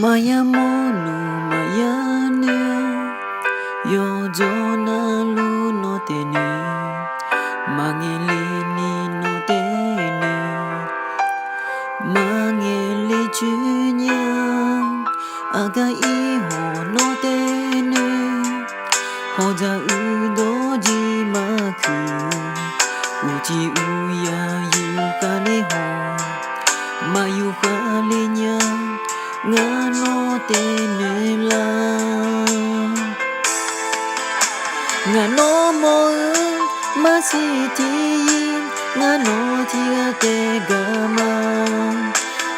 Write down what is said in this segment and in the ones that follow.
Maya monu maya ne yo jona lu no te ni mangeli ni no te ni mangeli chunya aga I ho no te ni hoja udo ji maku uji uya yu kane ho mayu kale nya ngano tene la ngano mo masiti ngano tia te gama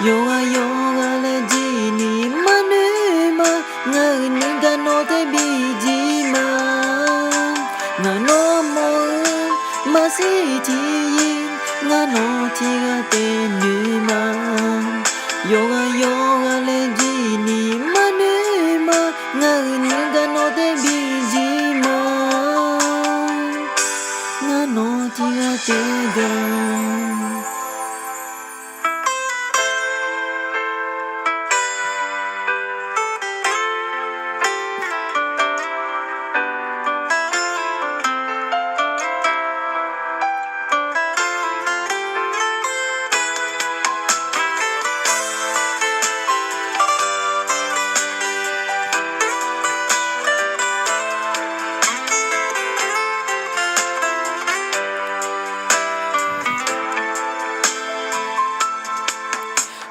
yoga le jini manema ngani ngano te bijima ngano mo masiti ngano tia te numa yoga le jini manema ngani ngano te bijima ngano tia te ga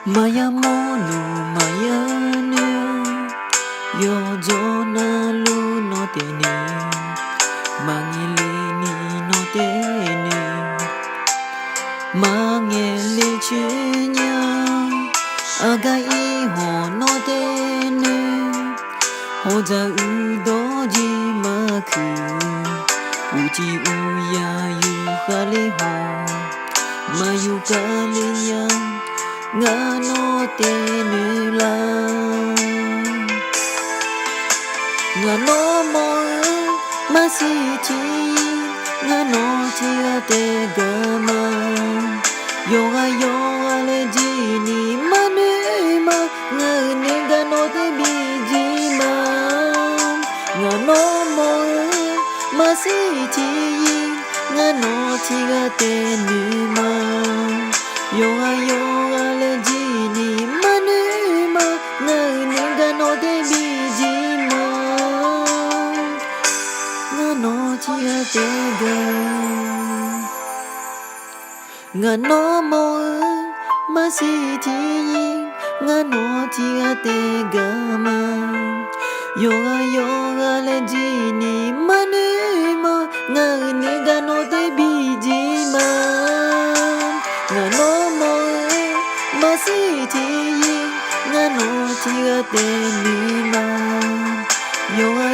Maya monu maya ne yo jona lu no te ni mangeli ni no te ni mangeli chunya aga I ho no te ni hoja udo ji maku uji uya yu kale ho mayu kale nya ngano tene la ngano mo masiti ngano tia te gama yoga le jini manema ngani ngano te bijima ngano mo masiti ngano tia te numa yoga le jini manema ngani ngano te bijima ngano tia te ga ngano mo masiti ngano tia te gama yoga le jini manema ngani ngano te bijima ngano mo masiti ngano tia te nima yoga